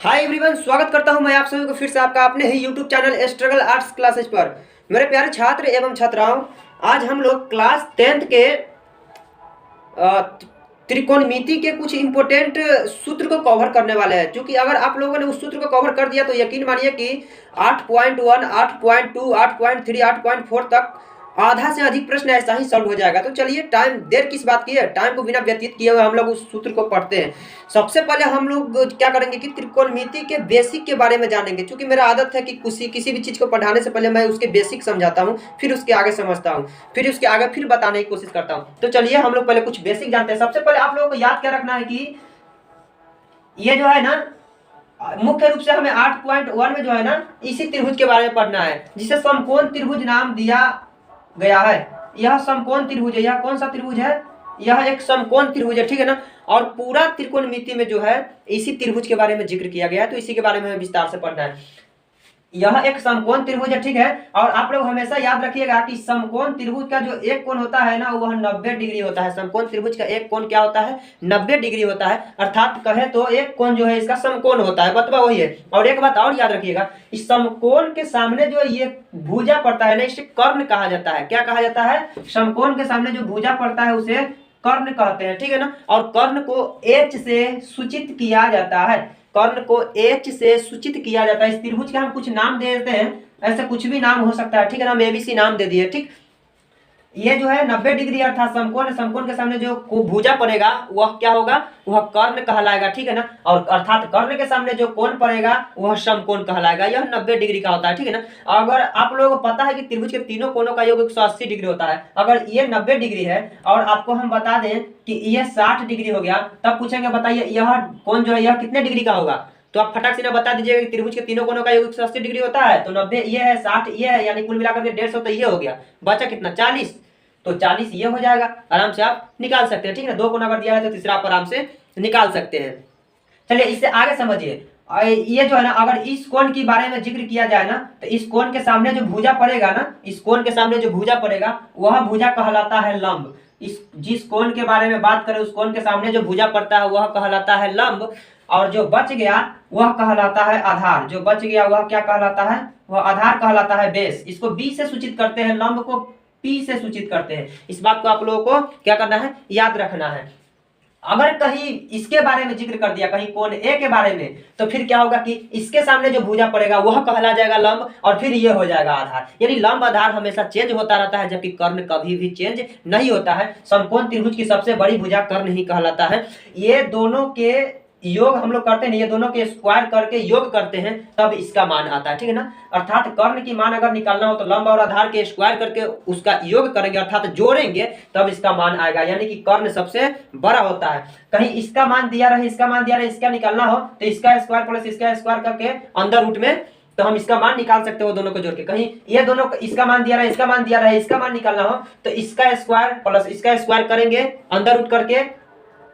Hi everyone, स्वागत करता हूं मैं आप सभी को फिर से आपका अपने ही YouTube channel struggle arts classes पर। मेरे प्यारे छात्र एवं छात्राओं, आज हम लोग क्लास 10th के अ, त्रिकोणमिति के कुछ इंपॉर्टेंट सूत्र को कवर करने वाले हैं। क्योंकि अगर आप लोगों ने उस सूत्र को कवर कर दिया तो यकीन मानिए कि 8.1, 8.2, 8.3, 8.4 तक आधा से अधिक प्रश्न ऐसा ही सॉल्व हो जाएगा। तो चलिए, टाइम देर किस बात की है, टाइम को बिना व्यतीत किए हुए हम लोग उस सूत्र को पढ़ते हैं। सबसे पहले हम लोग क्या करेंगे कि त्रिकोणमिति के बेसिक के बारे में जानेंगे। क्योंकि मेरा आदत है कि किसी भी चीज़ को पढ़ाने से पहले मैं उसके बेसिक समझाता हूँ, फिर उसके आगे समझता हूँ, फिर उसके आगे फिर बताने की कोशिश करता हूँ। तो चलिए हम लोग पहले कुछ बेसिक जानते हैं। सबसे पहले आप लोगों को याद क्या रखना है कि ये जो है ना, मुख्य रूप से हमें 8.1 में जो है ना इसी त्रिभुज के बारे में पढ़ना है, जिसे समकोण त्रिभुज नाम दिया गया है। यह समकोण त्रिभुज है। यह कौन सा त्रिभुज है? यह एक समकोण त्रिभुज है, ठीक है ना। और पूरा त्रिकोणमिति में जो है इसी त्रिभुज के बारे में जिक्र किया गया है, तो इसी के बारे में विस्तार से पढ़ना है। यह एक समकोण त्रिभुज है, ठीक है। और आप लोग हमेशा याद रखिएगा कि समकोण त्रिभुज का जो एक कोण होता है ना, वह 90 डिग्री होता है। समकोण त्रिभुज का एक कोण क्या होता है? 90 डिग्री होता है। अर्थात कहे तो एक कोण जो है इसका समकोण होता है, बतवा वही है। और एक बात और याद रखिएगा, इस समकोण के सामने जो ये भुजा पड़ता है ना, इसे कर्ण कहा जाता है। क्या कहा जाता है? समकोण के सामने जो भुजा पड़ता है उसे कर्ण कहते हैं, ठीक है ना। और कर्ण को H से सूचित किया जाता है। कर्ण को H से सूचित किया जाता है। इस त्रिभुज के हम कुछ नाम दे देते हैं, ऐसे कुछ भी नाम हो सकता है, ठीक है ना। हम ABC नाम दे दिए, ठीक। ये जो है 90 डिग्री अर्थात समकोण, समकोण के सामने जो भुजा पड़ेगा वह क्या होगा? वह कर्ण कहलाएगा, ठीक है ना। और अर्थात कर्ण के सामने जो कोण पड़ेगा वह समकोण कहलाएगा। यह 90 डिग्री का होता है, ठीक है ना। अगर आप लोगों को पता है कि त्रिभुज के तीनों कोणों का योग 180 डिग्री होता है, अगर ये 90 डिग्री है और आपको हम बता दें कि ये 60 डिग्री हो गया, तब पूछेंगे बताइए यह कोण जो है यह कितने डिग्री का होगा? तो आप फटाक से ना बता दीजिएगा कि त्रिभुज के तीनों कोणों का योग 180 डिग्री होता है। तो 90 ये है, 60 ये है, यानी कुल मिलाकर के 150 तो ये हो गया। बचा कितना? 40। तो 40 ये हो जाएगा। आराम से आप निकाल सकते हैं, ठीक है ना। दो कोण अगर दिया है तो तीसरा आप आराम से निकाल सकते हैं। चलिए इससे आगे समझिए। ये जो है ना, अगर इस कोण के बारे में जिक्र किया जाए ना, तो इस कोण के सामने जो भुजा पड़ेगा ना, इस कोण के सामने जो भुजा पड़ेगा वह भुजा कहलाता है लंब। इस जिस कोण के बारे में बात करें उस कोण के सामने जो भुजा पड़ता है वह कहलाता है लंब। और जो बच गया वह कहलाता है आधार। जो बच गया वह क्या कहलाता है? वह आधार कहलाता है, बेस। इसको बी से सूचित करते हैं, लंब को पी से सूचित करते हैं। इस बात को आप लोगों को क्या करना है? याद रखना है। अगर कहीं इसके बारे में जिक्र कर दिया, कहीं कोण ए के बारे में, तो फिर क्या होगा कि इसके सामने जो भुजा पड़ेगा वह कहला जाएगा लंब, और फिर ये हो जाएगा आधार। यानी लंब आधार हमेशा चेंज होता रहता है, जबकि कर्ण कभी भी चेंज नहीं होता है। समकोण त्रिभुज की सबसे बड़ी भुजा कर्ण ही कहलाता है। ये दोनों के योग हम लोग करते हैं, ये दोनों के स्क्वायर करके योग करते हैं, तब इसका मान आता है, ठीक है ना। अर्थात कर्ण की मान अगर निकालना हो तो लंब और आधार के स्क्वायर करके उसका योग करेंगे, अर्थात जोड़ेंगे, तब इसका मान आएगा। यानी कि कर्ण सबसे बड़ा होता है। कहीं इसका मान दिया रहे, इसका मान दिया रहे, इसका निकालना हो तो इसका स्क्वायर प्लस इसका स्क्वायर करके अंदर रूट में तो हम इसका मान निकाल सकते हो, दोनों को जोड़ के। कहीं ये दोनों इसका मान दिया रहा है, इसका मान दिया रहा है, इसका मान निकालना हो तो इसका स्क्वायर प्लस इसका स्क्वायर करेंगे अंदर रूट करके,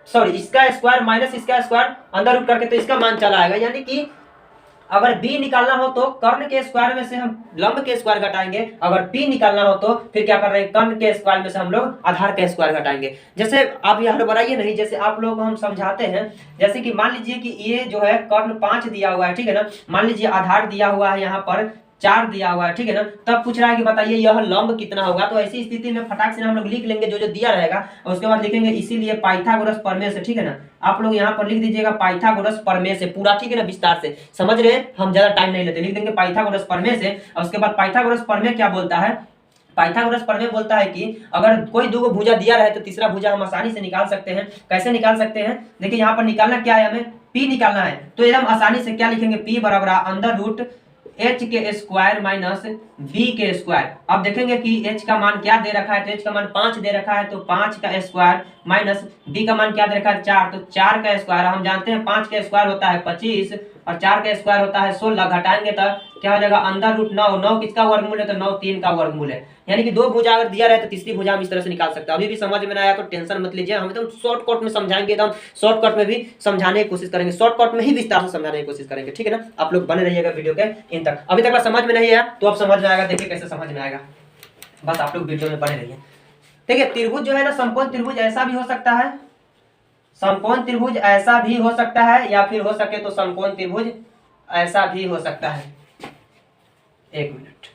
सॉरी इसका स्क्वायर माइनस इसका स्क्वायर अंदर रूट करके, तो इसका मान चला आएगा। यानी कि अगर b निकालना हो तो कर्ण के स्क्वायर में से हम लंब के स्क्वायर घटाएंगे, अगर p निकालना हो तो फिर क्या कर रहे हैं? कर्ण के स्क्वायर में से हम लोग आधार के स्क्वायर घटाएंगे। जैसे आप यहाँ बनाइए नहीं, जैसे आप लोगों को हम समझाते हैं। जैसे कि मान लीजिए कि ये जो है कर्ण 5 दिया हुआ है, ठीक है ना। मान लीजिए आधार दिया हुआ है यहाँ पर 4 दिया हुआ है, ठीक है ना। तब पूछ रहा है कि बताइए यह लंब कितना होगा। तो ऐसी स्थिति में फटाक से हम लोग लिख लेंगे जो जो दिया रहेगा, और उसके बाद लिखेंगे इसीलिए पाइथागोरस प्रमेय से, ठीक है ना। आप लोग यहाँ पर लिख दीजिएगा पाइथागोरस प्रमेय से पूरा, ठीक है ना, विस्तार से। समझ रहे हैं? हम ज्यादा टाइम नहीं लेते, लिख देंगे पाइथागोरस प्रमेय से। और उसके बाद पाइथागोरस प्रमेय क्या बोलता है? पाइथागोरस प्रमेय बोलता है कि अगर कोई दो भुजा दिया रहे तो तीसरा भुजा हम आसानी से निकाल सकते हैं। कैसे निकाल सकते हैं? देखिए यहाँ पर निकालना क्या है, हमें p निकालना है। तो एकदम आसानी से क्या लिखेंगे? p बराबर अंदर रूट h के स्क्वायर माइनस b के स्क्वायर। अब देखेंगे कि h का मान क्या दे रखा है, तो h का मान 5 दे रखा है, तो 5 का स्क्वायर माइनस b का मान क्या दे रखा है? 4, तो 4 का स्क्वायर। हम जानते हैं 5 का स्क्वायर होता है 25 और 4 का स्क्वायर होता है 16। घटाएंगे तो क्या हो जाएगा? अंदर रूट 9। 9 किसका वर्गमूल है? तो 9 3 का वर्गमूल है। यानी कि दो भुजा अगर दिया रहे तो तीसरी भुजा हम इस तरह से निकाल सकते हैं। अभी भी समझ में ना आया तो टेंशन मत लीजिए, हम एकदम शॉर्टकट में समझाएंगे, एकदम शॉर्टकट में भी समझाने की कोशिश करेंगे, शॉर्टकट में ही विस्तार से समझाने की कोशिश करेंगे, ठीक है ना। आप लोग बने रहिएगा वीडियो के इन तक। अभी तक समझ में नहीं आया तो अब समझ में आएगा, देखिए कैसे समझ में आएगा। बस आप लोग वीडियो में बने रहिए। देखिए त्रिभुज जो है ना, समकोण त्रिभुज ऐसा भी हो सकता है, समकोण त्रिभुज ऐसा भी हो सकता है, या फिर हो सके तो समकोण त्रिभुज ऐसा भी हो सकता है। एक मिनट,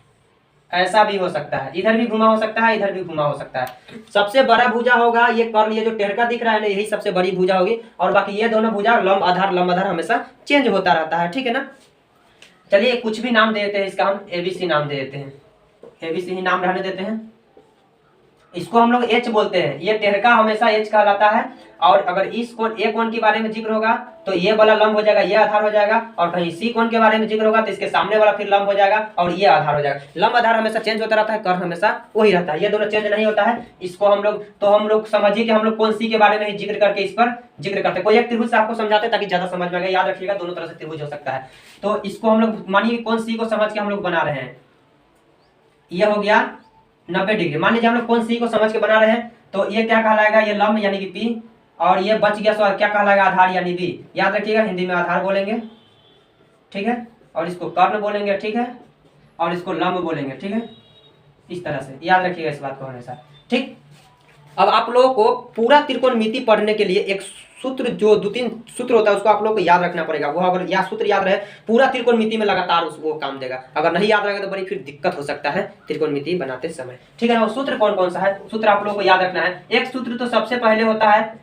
ऐसा भी हो सकता है, इधर भी घुमा हो सकता है, इधर भी घुमा हो सकता है। सबसे बड़ा भुजा होगा ये कर्ल, ये जो टेढ़का दिख रहा है ना, यही सबसे बड़ी भुजा होगी। और बाकी ये दोनों भुजा लंब आधार हमेशा चेंज होता रहता है, ठीक है ना। चलिए कुछ भी नाम दे देते हैं इसका, हम एबीसी नाम दे देते हैं, एबीसी ही नाम रहने देते हैं। इसको हम लोग एच बोलते हैं, ये टेढ़का हमेशा एच कहलाता है। और अगर इस कोण ए कोण के बारे में जिक्र होगा तो ये वाला लंब हो जाएगा, ये आधार हो जाएगा। और कहीं सी कोण के बारे में जिक्र होगा तो इसके सामने वाला फिर लंब हो जाएगा और ये आधार हो जाएगा। लंब आधार हमेशा चेंज होता रहता है, कर्ण हमेशा वही रहता है, ये दोनों चेंज नहीं होता है। इसको हम लोग समझिए कि हम लोग कौन सी के बारे में ही जिक्र करके इस पर जिक्र करते हैं। कोई एक त्रिभुज से आपको समझाते ताकि ज्यादा समझ में आएगा। याद रखिएगा दोनों तरह से त्रिभुज हो सकता है। तो इसको हम लोग मानिए कौन सी को समझ के हम लोग बना रहे हैं, ये हो गया 90 डिग्री। मान लीजिए हम लोग कौन सी को समझ के बना रहे हैं, तो ये क्या कहलाएगा, ये लंब यानी कि पी, और ये बच गया सो क्या कहलाएगा, आधार यानी बी। याद रखिएगा हिंदी में आधार बोलेंगे, ठीक है, और इसको कर्ण बोलेंगे, ठीक है, और इसको लंब बोलेंगे, ठीक है। इस तरह से याद रखिएगा इस बात को हमेशा, ठीक। अब आप लोगों को पूरा त्रिकोणमिति पढ़ने के लिए एक सूत्र, जो 2-3 सूत्र होता है उसको आप लोगों को याद रखना पड़ेगा। वो अगर यह सूत्र याद रहे पूरा त्रिकोणमिति में लगातार उसको काम देगा। अगर नहीं याद रहेगा तो बड़ी फिर दिक्कत हो सकता है त्रिकोणमिति बनाते समय, ठीक है ना। वो सूत्र कौन कौन सा है, सूत्र आप लोगों को याद रखना है। एक सूत्र तो सबसे पहले होता है,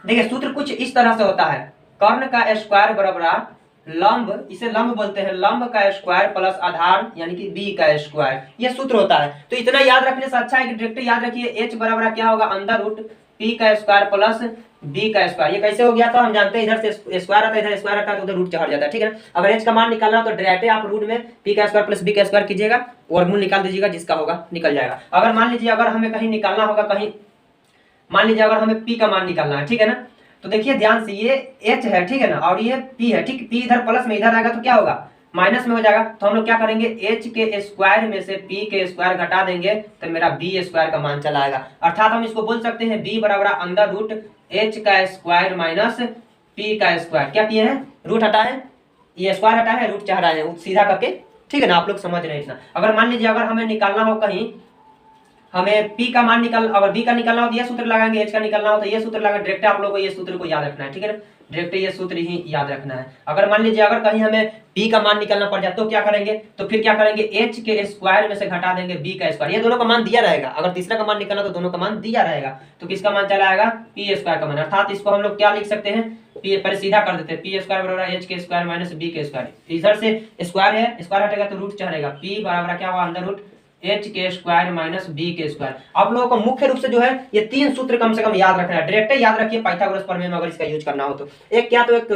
देखिए सूत्र कुछ इस तरह से होता है, कर्ण का स्क्वायर बराबर लंब, इसे लंब बोलते हैं, लंब का स्क्वायर प्लस आधार यानी कि बी का स्क्वायर, ये सूत्र होता है। तो इतना याद रखने से अच्छा है कि डायरेक्ट याद रखिए एच बराबर क्या होगा, अंडर रूट पी का स्क्वायर प्लस बी का स्क्वायर। ये कैसे हो गया, तो हम जानते हैं इधर से स्क्वायर आता है, इधर स्क्वायर आता है तो उधर रूट चढ़ जाता है, ठीक है। अगर एच का मान निकालना हो तो डायरेक्ट आप रूट में पी का स्क्वायर प्लस बी का स्क्वायर कीजिएगा, वर्गमूल निकाल दीजिएगा, जिसका होगा निकल जाएगा। अगर मान लीजिए अगर हमें कहीं निकालना होगा, कहीं मान लीजिए अगर हमें पी का मान निकालना है, ठीक है ना, तो देखिए ध्यान से ये h है, ठीक है ना, और ये p है, ठीक। p इधर प्लस में इधर आएगा तो क्या होगा, माइनस में हो जाएगा। तो हम लोग क्या करेंगे, h के स्क्वायर में से p के स्क्वायर घटा देंगे तो मेरा b स्क्वायर का मान चला आएगा। अर्थात हम इसको बोल सकते हैं b बराबर अंडर रूट h का स्क्वायर माइनस p का स्क्वायर। क्या किए हैं, रूट हटा है, ये स्क्वायर हटा है, रूट चढ़ा है सीधा करके, ठीक है ना। आप लोग समझ रहे हैं इतना। अगर मान लीजिए अगर हमें निकालना हो, कहीं हमें p का मान अगर b का निकालना हो तो ये सूत्र लगाएंगे, h का निकालना हो तो ये सूत्र लगाएंगे। डायरेक्ट आप लोगों को ये सूत्र को याद रखना है, ठीक है ना, डायरेक्ट ये सूत्र ही याद रखना है। अगर मान लीजिए अगर कहीं हमें p का मान निकालना पड़ जाए तो क्या करेंगे, तो फिर क्या करेंगे, h के स्क्वायर में से घटा देंगे b का स्क्वायर। ये दोनों का मान दिया रहेगा, अगर तीसरा का मान निकालना तो दोनों का मान दिया रहेगा, तो किसका मान चला आएगा, p स्क्वायर का मान। अर्थात इसको हम लोग क्या लिख सकते हैं, पर सीधा कर देते हैं, पी स्क्वायर बराबर h के स्क्वायर माइनस b के स्क्वायर। इधर से स्क्वायर है, स्क्वायर हटेगा तो रूट चढ़ेगा, p बराबर क्या होगा, अंडर रूट h के स्क्वायर माइनस b के स्क्वायर। आप लोगों को मुख्य रूप से जो है ये 3 सूत्र कम से कम याद रखना है, डायरेक्ट याद रखिए पाइथागोरस प्रमेय में अगर इसका यूज करना हो तो। एक क्या, तो एक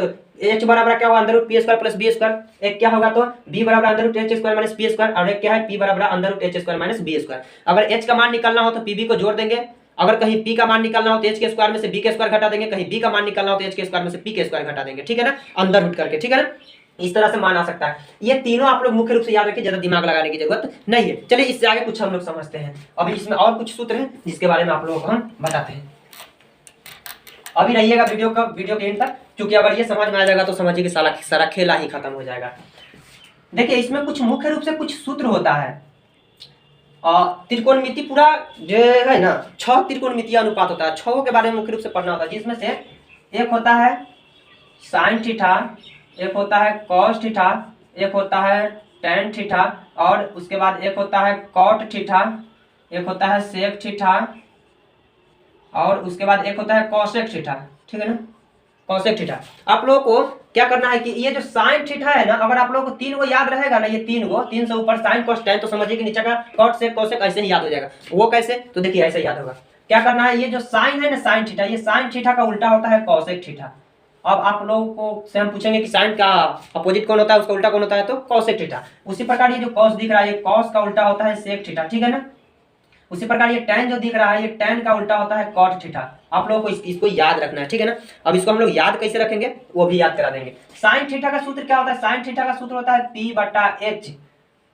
h बराबर क्या होगा, under root P square plus B square. एक क्या होगा, तो b बराबर under root h square minus P square, और एक क्या है, p बराबर under root h square minus B square. अगर h का मान निकालना हो तो pb को जोड़ देंगे, अगर कहीं p का मान निकालना हो तो h के स्क्वायर में से b के स्क्वायर घटा देंगे, कहीं b का मान निकालना हो तो h के स्क्वायर में से p के स्क्वायर घटा देंगे, ठीक है ना, अंदर रूट करके, ठीक है ना। इस तरह से मान आ सकता है। ये तीनों आप लोग मुख्य रूप से याद रखिए, ज्यादा दिमाग लगाने की जरूरत नहीं है। चलिए इससे आगे कुछ हम लोग समझते हैं। अभी इसमें और कुछ सूत्र हैं जिसके बारे में आप लोगों को हम बताते हैं। अभी रहिएगा वीडियो के एंड तक, क्योंकि अगर ये समझ में आ जाएगा तो समझिए कि सारा खेला ही खत्म हो जाएगा। देखिए इसमें कुछ मुख्य रूप से कुछ सूत्र होता है। त्रिकोणमिति पूरा जो है ना, 6 त्रिकोणमितीय अनुपात होता है, 6 के बारे में मुख्य रूप से पढ़ना होता है, जिसमें से एक होता है साइन थीटा, एक होता है कॉस थीटा, एक होता है टेन थीटा, और उसके बाद एक होता है कॉट थीटा, एक होता है सेक थीटा, और उसके बाद एक होता है कॉसेक थीटा, ठीक है ना, कॉसेक थीटा। आप लोगों को क्या करना है कि ये जो साइन थीटा है ना, अगर आप लोगों को 3 गो याद रहेगा ना, ये 3 से ऊपर साइन कॉस टेन, तो समझिए कि नीचे का कॉट सेक कॉसेक ऐसे ही याद हो जाएगा। वो कैसे, तो देखिए ऐसे याद होगा। क्या करना है, ये जो साइन है ना, साइन थीटा, ये साइन थीटा का उल्टा होता है कॉसेक थीटा। अब आप लोगों को से हम पूछेंगे कि साइन का अपोजिट कौन होता है, उसका उल्टा कौन होता है, तो कॉसेक थीटा। उसी प्रकार ये जो कॉस दिख रहा है, ये कॉस का उल्टा होता है सेक थीटा, ठीक है ना। उसी प्रकार ये tan जो दिख रहा है, ये tan का उल्टा होता है कॉट थीटा। आप लोगों को इसको याद रखना है, ठीक है ना। अब इसको हम लोग याद कैसे रखेंगे वो भी याद करा देंगे। साइन थीटा का सूत्र क्या होता है, साइन थीटा का सूत्र होता है p/h,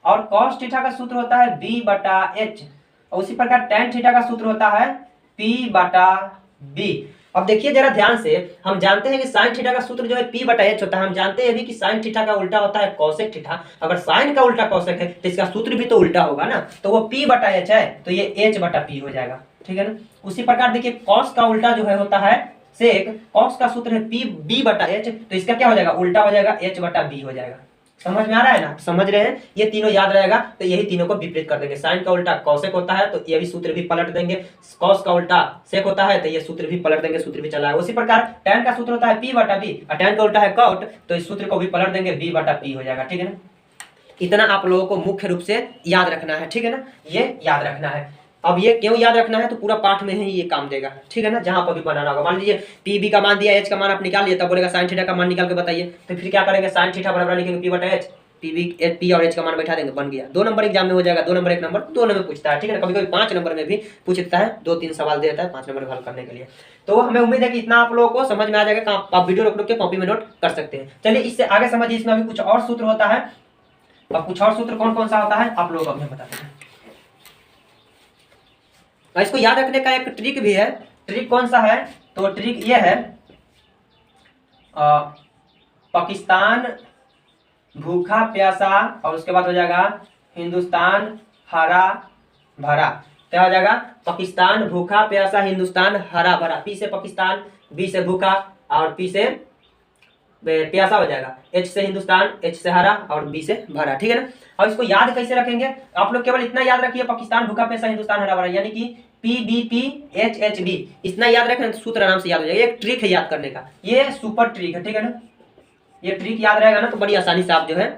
और कॉस थीटा का सूत्र होता है b/h, और उसी प्रकार tan थीटा का सूत्र होता है p/b। अब देखिए जरा ध्यान से, हम जानते हैं कि साइन थीटा का सूत्र जो है p/h होता है। हम जानते हैं भी कि साइन थीटा का उल्टा होता है कॉसेक थीटा। अगर साइन का उल्टा कॉसेक है तो इसका सूत्र भी तो उल्टा होगा ना, तो वो p/h है, तो ये h/p हो जाएगा, ठीक है ना। उसी प्रकार देखिए कॉस का उल्टा जो है होता है सेक कॉस का सूत्र है पी बी बटा एच, तो इसका क्या हो जाएगा, उल्टा हो जाएगा, एच बटा बी हो जाएगा। समझ में आ रहा है ना, समझ रहे हैं, ये तीनों याद रहेगा तो यही तीनों को विपरीत कर देंगे। साइन का उल्टा कॉसेक होता है तो ये भी सूत्र भी पलट देंगे, कॉस का उल्टा सेक होता है तो ये सूत्र भी पलट देंगे, सूत्र भी चला है। उसी प्रकार tan का सूत्र होता है पी बटा बी और tan का उल्टा है कॉट, तो इस सूत्र को भी पलट देंगे, बी बटा पी हो जाएगा। ठीक है ना, इतना आप लोगों को मुख्य रूप से याद रखना है। ठीक है ना, ये याद रखना है। अब ये क्यों याद रखना है, तो पूरा पाठ में ही ये काम देगा। ठीक है ना, जहां पर भी बनाना होगा, मान लीजिए पी बी का मान दिया, एच का मान आप निकाल लिए, तब बोलेगा साइन थीटा का मान निकाल के बताइए, तो फिर क्या करेंगे, साइन थीटा बराबर लिखेंगे पी बटा एच, पी और एच का मान बैठा देंगे, बन गया। 2 नंबर एग्जाम में हो जाएगा, 2 नंबर 1 नंबर दोनों में पूछता है। ठीक है ना, कभी कभी 5 नंबर में भी पूछता है, 2-3 सवाल देता है 5 नंबर हल करने के लिए। तो हमें उम्मीद है कि इतना आप लोगों को समझ में आ जाएगा, आप वीडियो रोक के कॉपी में नोट कर सकते हैं। चलिए इससे आगे समझिए, इसमें अभी कुछ और सूत्र होता है। अब कुछ और सूत्र कौन कौन सा होता है आप लोगों को अभी हम बताते हैं। इसको याद रखने का एक ट्रिक भी है। ट्रिक कौन सा है, तो ट्रिक ये है, पाकिस्तान भूखा प्यासा और उसके बाद हो जाएगा हिंदुस्तान हरा भरा। क्या हो जाएगा, पाकिस्तान भूखा प्यासा हिंदुस्तान हरा भरा। पी से पाकिस्तान, बी से भूखा और पी से प्यासा हो जाएगा, एच से हिंदुस्तान, एच से हरा और बी से भरा। ठीक है ना, और इसको याद कैसे रखेंगे, आप लोग केवल इतना याद रखिए, पाकिस्तान भूखा प्यासा हिंदुस्तान हरा भरा, यानी कि P B P H H B, इतना याद रखें, सूत्र आराम से याद हो जाएगा। एक ट्रिक है याद करने का, ये सुपर ट्रिक है। ठीक है ना, ये ट्रिक याद रहेगा ना तो बड़ी आसानी से आप जो है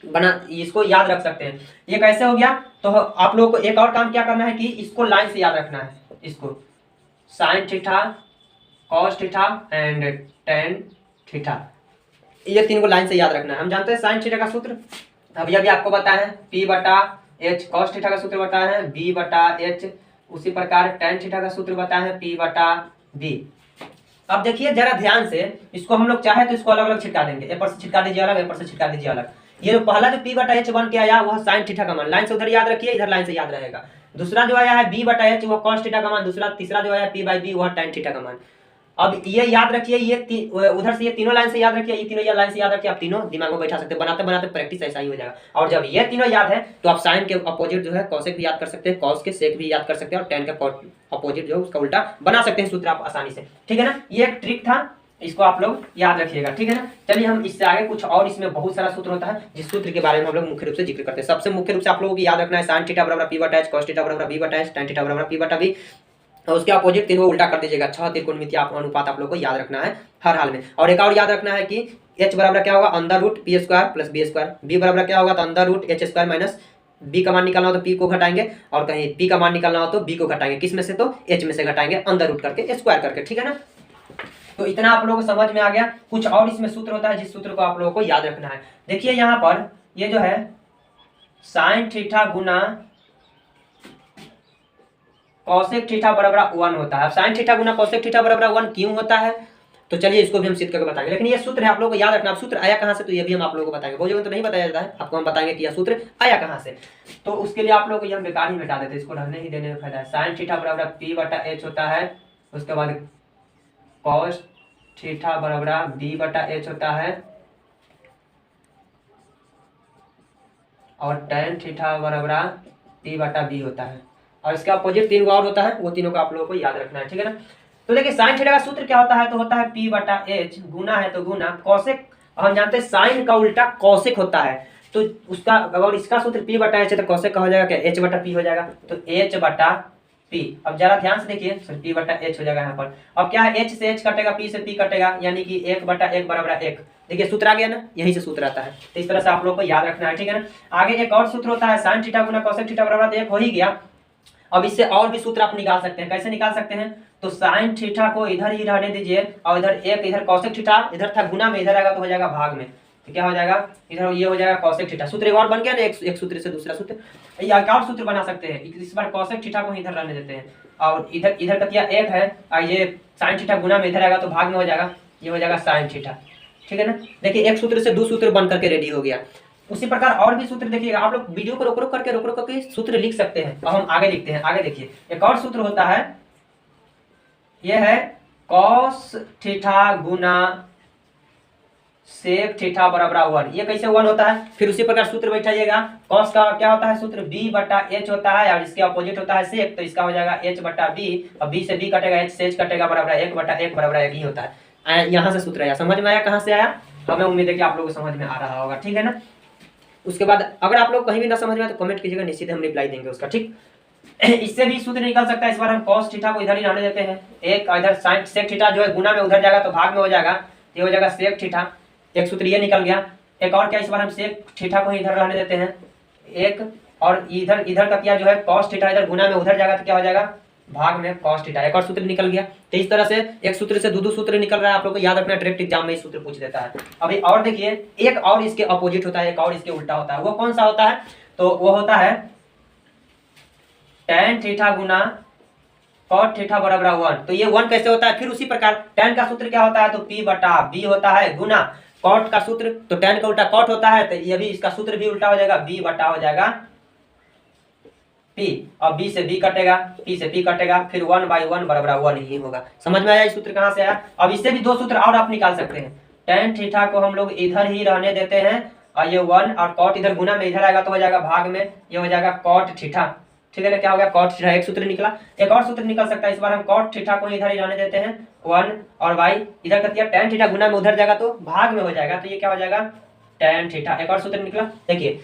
बना इसको याद रख सकते हैं। ये कैसे हो गया, तो आप लोगों को एक और काम क्या करना है कि इसको लाइन से याद रखना है। इसको sine theta, cos theta and tan theta, ये 3 को लाइन से याद रखना है। हम जानते हैं साइन थीटा का सूत्र, अभी अभी आपको बताया है, पी बटा एच, कॉस थीटा का सूत्र बताया है बी बटा एच, उसी प्रकार टेन थीटा का सूत्र बताया है पी बटा बी। अब देखिए जरा ध्यान से, इसको हम लोग चाहे तो इसको अलग अलग छिटका देंगे, ए पर से छिटका दीजिए अलग, ए पर से छिटका दीजिए अलग। ये जो पहला जो पी बटा एच बन के आया वह साइन थीटा का मान, लाइन से उधर याद रखिए, इधर लाइन से याद रहेगा। दूसरा जो आया है बी बटा एच वह कॉस थीटा का मान, दूसरा तीसरा जो आया पी बाई बी वह टेन थीटा का मान। अब ये याद रखिए, ये उधर से ये तीनों लाइन से याद रखिए, ये तीनों लाइन से याद रखिए, आप तीनों दिमाग में बैठा सकते हैं, बनाते बनाते प्रैक्टिस ऐसा ही हो जाएगा। और जब ये तीनों याद है तो आप साइन के अपोजिट जो है कॉसेक भी याद कर सकते हैं, कॉस के सेक भी याद कर सकते हैं, और टेन का अपोजिट जो है उसका उल्टा बना सकते हैं सूत्र आप आसानी से। ठीक है ना, ये एक ट्रिक था, इसको आप लोग याद रखिएगा। ठीक है ना, चलिए हम इससे आगे कुछ और, इसमें बहुत सारा सूत्र होता है जिस सूत्र के बारे में हम लोग मुख्य रूप से जिक्र करते हैं। सबसे मुख्य रूप से आप लोगों को याद रखना है साइन थीटा बराबर पी बटा एच, कॉस थीटा बराबर बी बटा एच, टेन थीटा बराबर पी बटा बी, और उसके अपोजिट तीनों उल्टा कर दीजिएगा। 6 त्रिकोणमितीय अनुपात आप लोग को याद रखना है हर हाल में। और एक और याद रखना है कि h बराबर क्या होगा, under root P square plus B square, B बराबर क्या होगा, तो under root H square minus B का मान निकालना हो तो पी को घटाएंगे, और कहीं पी का मान निकालना हो तो बी को घटाएंगे, किस में से, तो एच में से घटाएंगे, अंडर रूट करके स्क्वायर करके। ठीक है ना, तो इतना आप लोगों को समझ में आ गया। कुछ और इसमें सूत्र होता है जिस सूत्र को आप लोगों को याद रखना है। देखिए यहाँ पर ये जो है साइन थीटा गुना कॉसेक थीटा बराबर 1 होता है। अब साइन थीटा गुना कॉसेक थीटा बराबर 1 क्यों होता है, तो चलिए इसको भी हम सिद्ध करके बताएंगे। लेकिन ये सूत्र है, आप लोगों को याद रखना। अब सूत्र आया कहां से, तो ये भी हम आप लोगों को बताएंगे। बहुत जगह तो नहीं बताया जाता है, आपको हम बताएंगे कि यह सूत्र आया कहां से। तो उसके लिए आप लोगों को ये हम बेकार ही मिटा देते हैं, इसको ढलने ही देने में फायदा है। साइन थीटा बराबर पी बटा एच होता है, उसके बाद कॉस थीटा बराबर बी बटा एच होता है, और टेन थीटा बराबर पी बटा बी होता है, और इसका अपोजिट 3 और होता है, वो तीनों को आप लोगों को याद रखना है। ठीक है ना, तो देखिए साइन थीटा का सूत्र क्या होता है, तो होता है पी बटा एच, गुना है तो गुना कॉसेक, हम जानते हैं साइन का उल्टा कॉसेक होता है, तो उसका अगर इसका सूत्र पी बटा एच है तो कॉसेक का हो जाएगा क्या, एच बटा पी हो जाएगा, तो एच बटा पी। अब जरा ध्यान से देखिए, पी बटा एच हो जाएगा यहाँ पर। अब क्या है, एच से एच कटेगा, पी से पी कटेगा, यानी कि 1 बटा 1 बराबर 1। देखिए सूत्र आ गया ना, यही से सूत्र आता है, तो इस तरह से आप लोग को याद रखना है। ठीक है ना, आगे एक और सूत्र होता है साइन थीटा गुना कॉसेक थीटा बराबर 1 हो ही गया। अब इससे और भी सूत्र आप निकाल सकते हैं। कैसे निकाल सकते हैं, तो साइन थीटा को इधर ही रहने दीजिए, और इधर एक, इधर कॉसेक थीटा इधर था गुना में, इधर आएगा तो हो जाएगा भाग में, तो क्या हो जाएगा, इधर ये हो जाएगा कॉसेक थीटा। सूत्र एक और बन गया ना, एक सूत्र से दूसरा सूत्र, या एक और सूत्र बना सकते हैं। इस बार कॉसेक थीटा को इधर रहने देते हैं, और इधर इधर का क्या 1 है, और ये साइन थीटा गुना में इधर आएगा तो भाग में हो जाएगा, ये हो जाएगा साइन थीटा। ठीक है ना, देखिए एक सूत्र से 2 सूत्र बन करके रेडी हो गया। उसी प्रकार और भी सूत्र देखिएगा, आप लोग वीडियो को रोक रोक करके सूत्र लिख सकते हैं। अब हम आगे लिखते हैं। आगे देखिए एक और सूत्र होता है, यह है कॉस थीटा गुना सेक थीटा बराबर 1। ये कैसे 1 होता है? फिर उसी प्रकार सूत्र बैठाइएगा। कॉस का क्या होता है सूत्र? b बटा h होता है और इसके अपोजिट होता है सेक, तो इसका हो जाएगा h बटा b और b से b कटेगा, h से h कटेगा, बराबर 1 बटा 1 बराबर 1 ही होता है। यहाँ से सूत्र आया, समझ में आया कहाँ से आया? हमें उम्मीद है कि आप लोगों को समझ में आ रहा होगा, ठीक है ना। उसके बाद अगर आप लोग कहीं भी ना समझ में आए तो कमेंट कीजिएगा, निश्चित हम रिप्लाई देंगे उसका, ठीक। इससे भी सूत्र निकल सकता है। इस बार हम cos थीटा को इधर ही रहने देते हैं, एक इधर sin sec थीटा जो है गुना में उधर जाएगा तो भाग में हो जाएगा, ये हो जाएगा sec थीटा, एक सूत्र ये निकल गया। एक और क्या, इस बार हम sec थीटा को इधर रहने देते हैं एक, और इधर इधर का क्या जो है cos थीटा इधर गुना में उधर जाएगा तो क्या हो जाएगा भाग में cos थीटा, एक और सूत्र निकल गया। तो इस तरह से एक सूत्र से दो सूत्र निकल रहा है, आप लोग को याद रखना, डायरेक्ट एग्जाम में इस सूत्र पूछ देता है। अभी और देखिए, एक और इसके अपोजिट होता है, एक और इसके उल्टा होता है। वो कौन सा होता है? तो वो होता है tan थीटा गुना cot थीटा बराबर 1। तो ये 1 कैसे होता है? फिर उसी प्रकार tan का सूत्र क्या होता है? तो p बटा b होता है, गुना cot का सूत्र तो tan का उल्टा cot होता है, तो ये भी इसका सूत्र भी उल्टा हो जाएगा, b बटा हो जाएगा p, और b से b कटेगा, p से p कटेगा, फिर 1/1 बराबर 1 ही होगा। समझ में आया ये सूत्र कहाँ से आया? अब इससे भी दो सूत्र और आप निकाल सकते हैं। tan थीटा को हम लोग इधर ही रहने देते हैं और ये 1 और cot इधर गुना में इधर आएगा तो हो जाएगा भाग में, ये हो जाएगा cot थीटा, ठीक है ना। क्या हो गया? cot थीटा, एक सूत्र निकला। एक और सूत्र निकल सकता है, इस बार हम cot थीटा को इधर ही रहने देते हैं 1 और y इधर कर दिया, tan थीटा गुना में उधर जाएगा तो भाग में हो जाएगा, तो ये क्या हो जाएगा tan थीटा। एक और सूत्र निकला। देखिए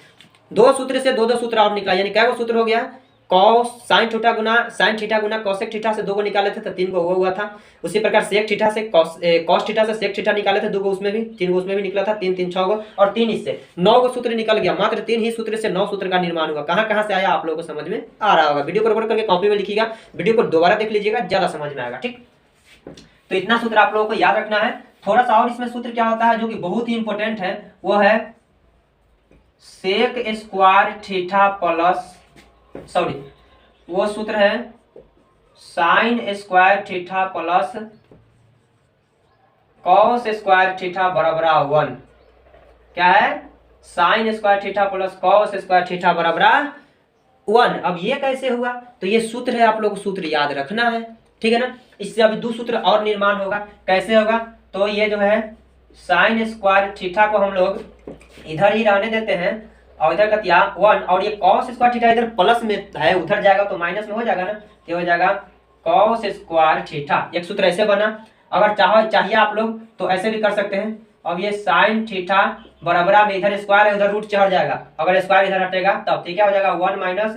दो सूत्र से दो सूत्र और निकला, यानी क्या सूत्र हो गया? cos sin थीटा गुना cosec थीटा से 2 को निकाले थे तो 3 को वो हुआ था। उसी प्रकार sec थीटा से cos थीटा से sec थीटा निकाले थे 2 को, उसमें भी 3 को उसमें भी निकला था, 3 3 6 को, और 3 इससे 9 को सूत्र निकल गया। मात्र 3 ही सूत्र से 9 सूत्र का निर्माण हुआ। कहां कहां से आया आप लोगों को समझ में आ रहा होगा। वीडियो को रिकॉर्ड करके कॉपी में लिखिएगा, वीडियो को दोबारा देख लीजिएगा, ज्यादा समझ में आएगा, ठीक। तो इतना सूत्र आप लोगों को याद रखना है। थोड़ा सा और इसमें सूत्र क्या होता है जो कि बहुत ही इंपॉर्टेंट है, वो है sec square theta plus, sorry वो सूत्र है sign square theta plus cos square theta बराबर 1। क्या है? Sign square theta plus cos square theta बराबर 1। अब ये कैसे हुआ? तो ये सूत्र है, आप लोग को सूत्र याद रखना है, ठीक है ना। इससे अभी दो सूत्र और निर्माण होगा। कैसे होगा? तो ये जो है साइन स्क्वायर थीटा को हम लोग इधर ही रहने देते हैं और इधर का क्या 1, और ये cos स्क्वायर थीटा इधर प्लस में है, उधर जाएगा तो माइनस में हो जाएगा ना, ये हो जाएगा cos स्क्वायर थीटा। एक सूत्र ऐसे बना। अगर चाहिए आप लोग तो ऐसे भी कर सकते हैं। अब ये साइन थीटा बराबर में इधर स्क्वायर है, उधर रूट चढ़ जाएगा, अगर स्क्वायर इधर हटेगा तब तो क्या हो जाएगा 1 माइनस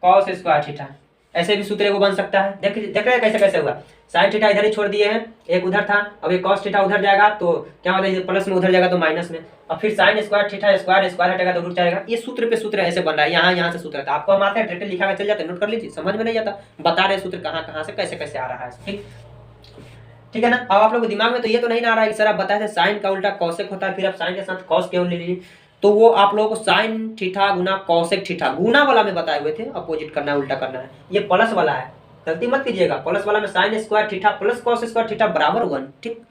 cos स्क्वायर थीटा। ऐसे भी सूत्र को बन सकता है। देख रहे हैं कैसे कैसे हुआ। साइन थीटा इधर ही छोड़ दिए हैं, एक उधर था, अब ये cos थीटा उधर जाएगा तो क्या होता है प्लस में, उधर जाएगा तो माइनस में, और फिर साइन स्क्वायर थीटा स्क्वायर हटेगा तो रूट जाएगा। ये सूत्र पे सूत्र ऐसे बन रहा है, यहाँ से सूत्र था। आपको हम आते हैं डायरेक्ट लिखा चल जाते हैं, नोट कर लीजिए, समझ में नहीं आता, बता रहे सूत्र कहाँ से कैसे कैसे आ रहा है, ठीक है ना। अब आप लोग दिमाग में तो ये तो नहीं आ रहा है कि सर आप बताए थे साइन का उल्टा कॉसेक होता है, फिर आप साइन के साथ कॉस क्यों ले लीजिए। तो वो आप लोगों को साइन थीटा गुना कॉसेक थीटा गुना वाला में बताए हुए थे, अपोजिट करना है, उल्टा करना है। ये प्लस वाला है, गलती मत कीजिएगा। प्लस वाला में sign square theta plus cos square theta बराबर 1, ठीक।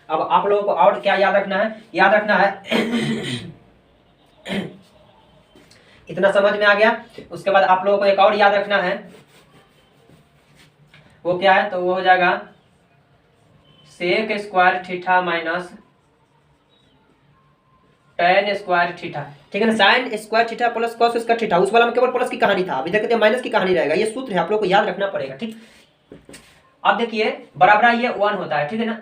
अब आप लोगों को और क्या याद रखना है? याद रखना है इतना समझ में आ गया। उसके बाद आप लोगों को एक और याद रखना है, वो क्या है? तो वो हो जाएगा sec square theta minus tan square theta, ठीक है ना। Sine square theta plus cos square theta, उस वाला में केवल प्लस की कहानी था, अभी देखते हैं माइनस की कहानी रहेगा। ये सूत्र है, आप लोग को याद रखना पड़ेगा, ठीक। अब देखिए बराबर ये 1 होता है, ठीक है ना।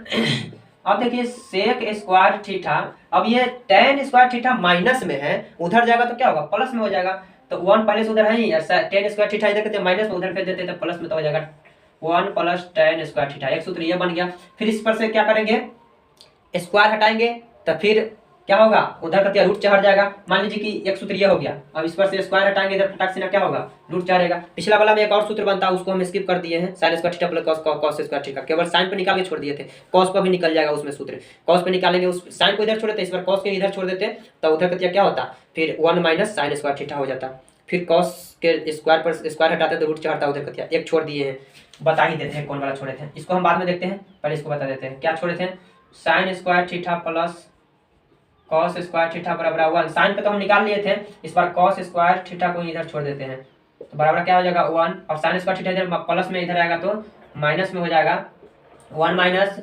अब देखिए सेक स्क्वायर थीटा, अब ये tan स्क्वायर थीटा माइनस में है, उधर जाएगा तो क्या होगा प्लस में हो जाएगा। तो 1 पहले से उधर है ही, tan स्क्वायर थीटा इधर करते माइनस में, उधर फेंक देते तो प्लस में तो हो जाएगा 1 प्लस tan स्क्वायर थीटा। एक सूत्र ये बन गया। फिर इस पर से क्या करेंगे? स्क्वायर हटाएंगे तो फिर क्या होगा? उधर का रूट चढ़ जाएगा। मान लीजिए कि एक सूत्र ये हो गया, अब इस पर से स्क्वायर हटाएंगे, इधर फटाक से ना क्या होगा रूट चढ़ेगा। पिछला वाला में एक और सूत्र बनता है, उसको हम स्किप कर दिए हैं, sign square theta plus cos square theta, केवल साइन पे निकाल के छोड़ दिए थे। कॉस पर भी निकल जाएगा उसमें सूत्र, कॉस पे निकालेंगे, उस साइन को इधर छोड़ देते, इस पर कॉस के इधर छोड़ देते, तो उधर का क्या होता? फिर 1 माइनस साइन स्क्वायर थीटा हो जाता। फिर कॉस के स्क्वायर पर स्क्वायर हटाते तो रूट चढ़ता, उधर का एक छोड़ दिए हैं, बता ही देते हैं कौन वाला छोड़े थे, इसको हम बाद में देखते हैं, पहले इसको बता देते हैं क्या छोड़े थे। Sign square theta plus cos square theta बराबर 1। साइन पे तो हम निकाल लिए थे, इस बार कॉस स्क्वायर थीटा को इधर छोड़ देते हैं, तो बराबर क्या हो जाएगा 1, और साइन स्क्वायर थीटा इधर प्लस में इधर आएगा तो माइनस में हो जाएगा 1 माइनस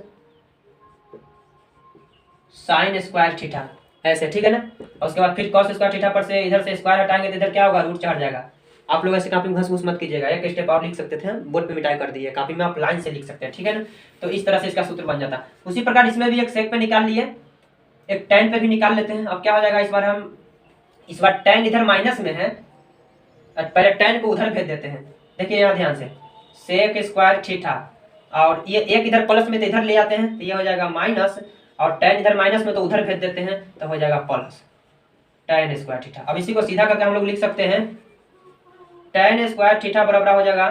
साइन स्क्वायर थीटा, ऐसे, ठीक है ना। और उसके बाद फिर कॉस स्क्वायर थीटा पर से इधर से स्क्वायर हटाएंगे तो इधर क्या होगा, रूट चढ़ जाएगा। आप लोग ऐसे कॉपी में घस घुस मत कीजिएगा, एक स्टेप और लिख सकते थे, बोर्ड पे मिटाई कर दिए, कॉपी में आप लाइन से लिख सकते हैं, ठीक है ना। तो इस तरह से इसका सूत्र बन जाता। उसी प्रकार इसमें भी एक सेक पे निकाल लिए, एक tan पे भी निकाल लेते हैं। अब क्या हो जाएगा, इस बार tan इधर माइनस में है, पहले tan को उधर भेज देते हैं। देखिए यहाँ ध्यान से, सेक स्क्वायर थीटा, और ये एक इधर प्लस में तो इधर ले आते हैं तो ये हो जाएगा माइनस, और tan इधर माइनस में तो उधर भेज देते हैं तो हो जाएगा प्लस tan स्क्वायर थीटा। अब इसी को सीधा करके हम लोग लिख सकते हैं, tan स्क्वायर थीटा बराबर हो जाएगा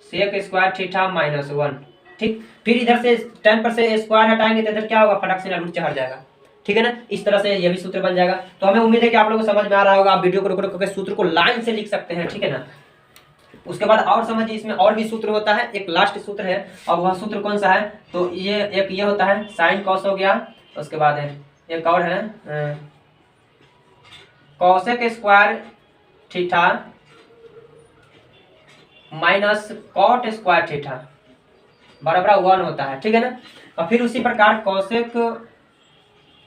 सेक स्क्वायर थीटा माइनस 1, ठीक। फिर इधर से tan पर से स्क्वायर हटाएंगे तो इधर क्या होगा, फटाक से रूट चढ़ जाएगा, ठीक है ना। इस तरह से ये भी सूत्र बन जाएगा। तो हमें उम्मीद है कि आप लोगों को समझ में आ रहा होगा। आप वीडियो को रोक रोक करके सूत्र को लाइन से लिख सकते हैं, ठीक है ना। उसके बाद और समझिए, इसमें और भी सूत्र होता है, एक लास्ट सूत्र है। और वह सूत्र कौन सा है, तो ये एक ये होता है साइन कॉस हो गया। उसके बाद एक और है cosec square theta minus cot square theta बराबर 1 होता है, ठीक है ना। और फिर उसी प्रकार कॉसेक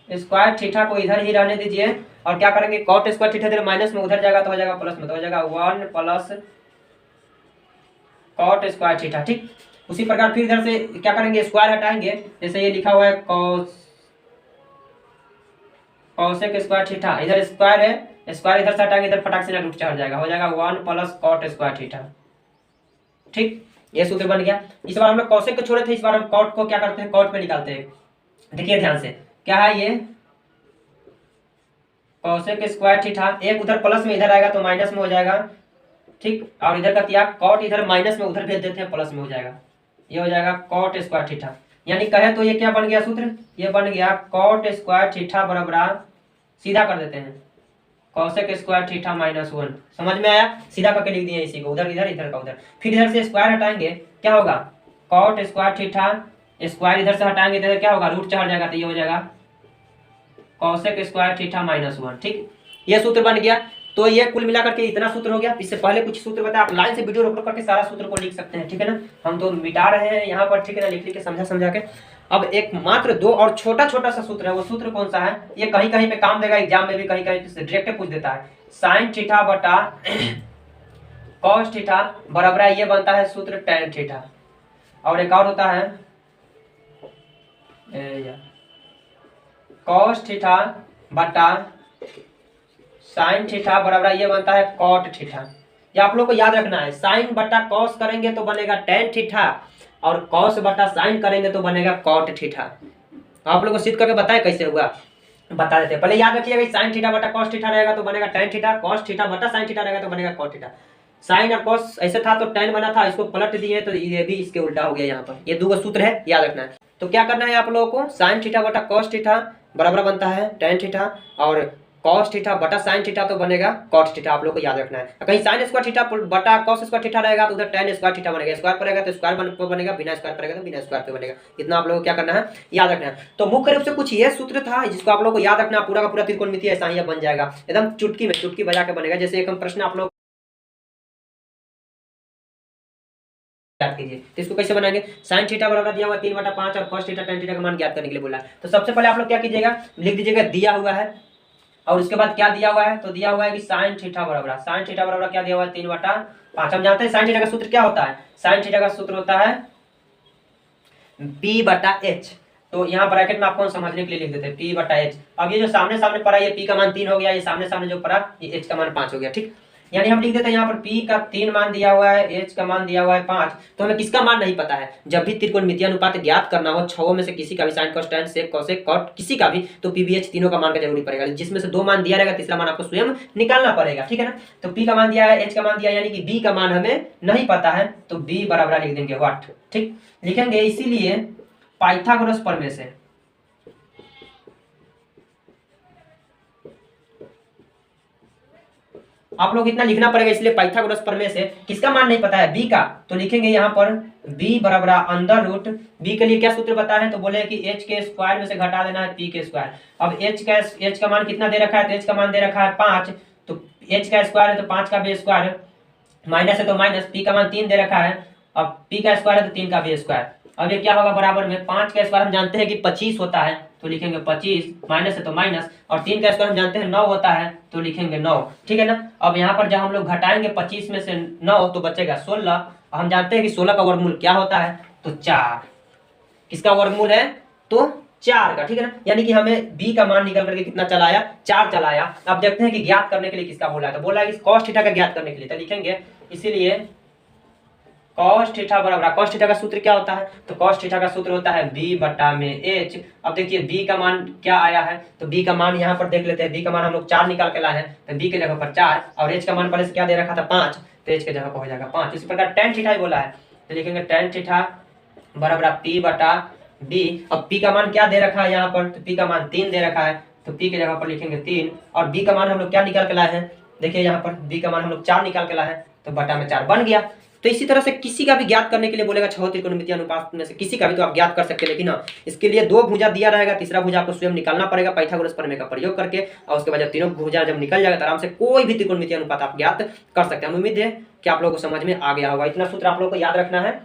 स्क्वायर थीटा को इधर ही रहने दीजिए, और क्या करेंगे, कॉट स्क्वायर थीटा इधर माइनस में उधर जाएगा तो हो जाएगा प्लस में, तो हो जाएगा 1 प्लस कॉट स्क्वायर थीटा, ठीक। उसी प्रकार फिर इधर से क्या करेंगे, स्क्वायर हटाएंगे। जैसे ये लिखा हुआ है कॉसेक स्क्वायर थीटा, इधर स्क्वायर है, स्क्वायर इधर से हटाएंगे, इधर फटाक से रूट चढ़ जाएगा, हो जाएगा 1 प्लस कॉट स्क्वायर थीटा, ठीक। ये सूत्र बन गया। इस बार हम लोग कॉसेक को छोड़े थे, इस बार हम कॉट को क्या करते हैं, कॉट पे निकालते हैं। देखिए ध्यान से, क्या है ये कॉसेक स्क्वायर थीटा, एक उधर प्लस में इधर आएगा तो माइनस में हो जाएगा, ठीक। और इधर का क्या, कॉट इधर माइनस में उधर भेज देते हैं, प्लस में हो जाएगा, ये हो जाएगा कॉट स्क्वायर थीटा। यानी कहे तो ये क्या बन गया सूत्र, ये बन गया कॉट स्क्वायर थीटा बराबर, सीधा कर देते हैं, कॉसेक स्क्वायर थीटा माइनस 1। समझ में आया, सीधा करके लिख दिए इसी को, उधर इधर इधर का उधर। फिर इधर से स्क्वायर हटाएंगे, क्या होगा, कॉट स्क्वायर थीटा, स्क्वायर इधर से हटाएंगे तो क्या होगा, रूट चढ़ जाएगा, तो ये हो जाएगा कॉसेक स्क्वायर थीटा माइनस 1, ठीक। ये सूत्र बन गया। तो ये कुल मिलाकर के इतना सूत्र हो गया। इससे पहले कुछ सूत्र बताया, आप लाइन से वीडियो रोक करके सारा सूत्र को लिख सकते हैं, ठीक है ना। हम तो मिटा रहे हैं यहाँ पर, ठीक है ना, लिख लिख के समझा के। अब एक मात्र दो और छोटा छोटा सा सूत्र है, वो सूत्र कौन सा है, ये कहीं कहीं पे काम देगा, एग्जाम में भी कहीं कहीं डायरेक्ट पूछ देता है। साइन थीटा बटा कॉस थीटा बराबर ये बनता है सूत्र tan थीटा। और एक और होता है कॉस थीटा बटा साइन थीटा बराबर ये बनता है कॉट थीटा। ये आप लोग को याद रखना है, साइन बटा कॉस करेंगे तो बनेगा tan थीटा, और कॉस बटा साइन करेंगे तो बनेगा कॉट थीटा। आप लोग को सिद्ध करके बताए कैसे हुआ, बता देते हैं। पहले याद रखिएगा, साइन थीटा बटा कॉस थीटा रहेगा तो बनेगा tan थीटा, कॉस थीटा बटा साइन थीटा रहेगा तो बनेगा कॉट थीटा। साइन और कॉस ऐसे था तो tan बना था, इसको पलट दिए तो ये भी इसके उल्टा हो गया। यहाँ पर ये दो सूत्र है, याद रखना है। तो क्या करना है आप लोगों को, साइन थीटा बटा कॉस थीटा बराबर बनता है tan थीटा, और कॉस थीटा बटा साइन थीटा तो बनेगा कॉट थीटा। आप लोग को याद रखना है। कहीं साइन स्क्वायर थीटा बटा कॉस स्क्वायर थीटा रहेगा तो उधर tan स्क्वायर थीटा बनेगा, स्क्वायर पड़ेगा तो स्क्वायर बनेगा, बिना स्क्वायर पड़ेगा तो बिना स्क्वायर पे बनेगा। इतना आप लोग को क्या करना है, याद रखना है। तो मुख्य रूप से कुछ ये सूत्र था जिसको आप लोग को याद रखना, पूरा का पूरा त्रिकोणमितीय ऐसा ही बन जाएगा, एकदम चुटकी में, चुटकी बजा के बनेगा। जैसे एक हम प्रश्न आप लोग याद कीजिए, तो इसको कैसे बनाएंगे, साइन थीटा बराबर दिया हुआ 3/5 और कॉस थीटा tan थीटा का मान ज्ञात करने के लिए बोला है। तो सबसे पहले आप लोग क्या कीजिएगा, लिख दीजिएगा दिया हुआ है, और उसके बाद क्या दिया हुआ है, तो दिया हुआ है कि साइन थीटा बराबर क्या दिया हुआ है 3/5। हम जानते हैं साइन थीटा का सूत्र क्या होता है, साइन थीटा का सूत्र होता है p/h। तो यहाँ ब्रैकेट में आपको समझने के लिए लिख देते हैं p/h। अब ये जो सामने सामने पड़ा, ये p का मान 3 हो गया, ये सामने सामने जो पड़ा ये h का मान 5 हो गया, ठीक। यानी हम लिख देते हैं यहाँ पर p का 3 मान दिया हुआ है, h का मान दिया हुआ है 5। तो हमें किसका मान नहीं पता है, जब भी त्रिकोणमितीय अनुपात ज्ञात करना हो, छहों में से किसी का भी, sine cos tan sec cosec cot किसी का भी, तो pbh तीनों का मान का जरूरी पड़ेगा। जिसमें से 2 मान दिया रहेगा, तीसरा मान आपको स्वयं निकालना पड़ेगा, ठीक है ना। तो p का मान दिया है, h का मान दिया है, यानी कि b का मान हमें नहीं पता है, तो b बराबर लिख देंगे व्हाट, ठीक। लिखेंगे इसीलिए पाइथागोरस प्रमेय से, आप लोग इतना लिखना पड़ेगा, इसलिए पाइथागोरस प्रमेय से किसका मान नहीं पता है, b का। तो लिखेंगे यहाँ पर b बराबर अंडर रूट, b के लिए क्या सूत्र बताया है, तो बोले कि h के स्क्वायर में से घटा देना है p के स्क्वायर। अब h का मान कितना दे रखा है, तो h का मान दे रखा है 5, तो h का स्क्वायर है तो 5 का भी स्क्वायर, माइनस है तो माइनस, p का मान 3 दे रखा है, अब p का स्क्वायर है तो 3 का भी स्क्वायर। अब ये क्या होगा, बराबर में 5 का स्क्वायर हम जानते हैं कि 25 होता है, तो लिखेंगे 25, माइनस है तो माइनस, और 3 का स्क्वायर हम जानते हैं 9 होता है, तो लिखेंगे 9। ठीक है ना। अब यहाँ पर जब हम लोग घटाएंगे 25 में से 9 तो बचेगा 16। हम जानते हैं कि 16 का वर्गमूल क्या होता है, तो 4। किसका वर्गमूल है, तो 4 का। ठीक है ना। यानी कि हमें b का मान निकल करके कितना चला आया, 4 चला आया। अब देखते हैं कि ज्ञात करने के लिए किसका बोला है, तो बोला है कि cos थीटा का ज्ञात करने के लिए, तो लिखेंगे इसीलिए cos थीटा बराबर, cos थीटा का सूत्र क्या होता है, तो cos थीटा का सूत्र होता है b बटा में h। अब देखिए b का मान क्या आया है, तो b का मान यहाँ पर देख लेते हैं। b का मान हम लोग 4 निकाल के लाए हैं, तो b के जगह पर 4, और h का मान पहले से क्या दे रखा था 5, तो h के जगह पर हो जाएगा 5। इसी प्रकार tan थीटा ही बोला है, तो लिखेंगे tan थीटा बराबर p बटा b। अब p का मान क्या दे रखा है यहाँ पर, तो p का मान 3 दे रखा है, तो p के जगह पर लिखेंगे 3, और b का मान हम लोग क्या निकाल के लाए हैं, देखिए यहाँ पर b का मान हम लोग 4 निकाल के लाए हैं, तो बटा में 4 बन गया। तो इसी तरह से किसी का भी ज्ञात करने के लिए बोलेगा छह त्रिकोणमितीय अनुपात में से किसी का भी, तो आप ज्ञात कर सकते हैं। लेकिन हाँ, इसके लिए 2 भुजा दिया रहेगा, तीसरा भुजा आपको स्वयं निकालना पड़ेगा पाइथागोरस प्रमेय का प्रयोग करके, और उसके बाद जब तीनों भुजा जब निकल जाएगा तो आराम से कोई भी त्रिकोणमितीय अनुपात आप ज्ञात कर सकते हैं। उम्मीद है कि आप लोगों को समझ में आ गया होगा। इतना सूत्र आप लोगों को याद रखना है,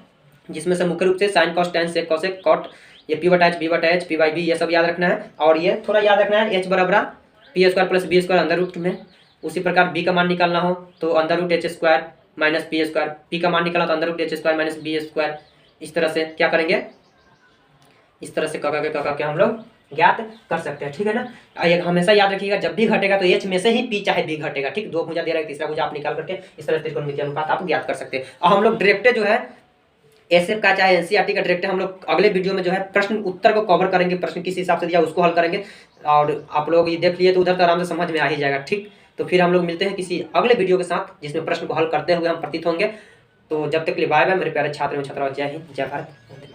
जिसमें से मुख्य रूप से sine cos tan sec cosec cot, ये p बटा एच, b बटा एच, p बाई बी, ये सब याद रखना है। और ये थोड़ा याद रखना है, h बराबर P square plus B square अंदर रूट में। उसी प्रकार b का मान निकालना हो तो अंदर root H square minus P square, P का मान निकाला तो अंदर root H square minus B square. इस तरह से क्या करेंगे, इस तरह से कका के हम लोग ज्ञात कर सकते हैं। ठीक है ना। एक हमेशा याद रखिएगा, जब भी घटेगा तो एच में से ही पी चाहे बी घटेगा। ठीक, 2 भुजा दे रहा है, तीसरा भुजा आप निकाल करके इस तरह से त्रिकोणमितीय अनुपात आप ज्ञात कर सकते हैं। और हम लोग डायरेक्ट जो है एसएफ का चाहे एनसीईआरटी का डायरेक्ट हम लोग अगले वीडियो में जो है प्रश्न उत्तर को कवर करेंगे, प्रश्न किस हिसाब से दिया उसको हल करेंगे। और आप लोग ये देख लिए तो उधर तो आराम से समझ में आ ही जाएगा। ठीक, तो फिर हम लोग मिलते हैं किसी अगले वीडियो के साथ जिसमें प्रश्न को हल करते हुए हम प्रतीत होंगे। तो जब तक के लिए बाय बाय मेरे प्यारे छात्र एवं छात्राओं, जय हिंद, जय भारत।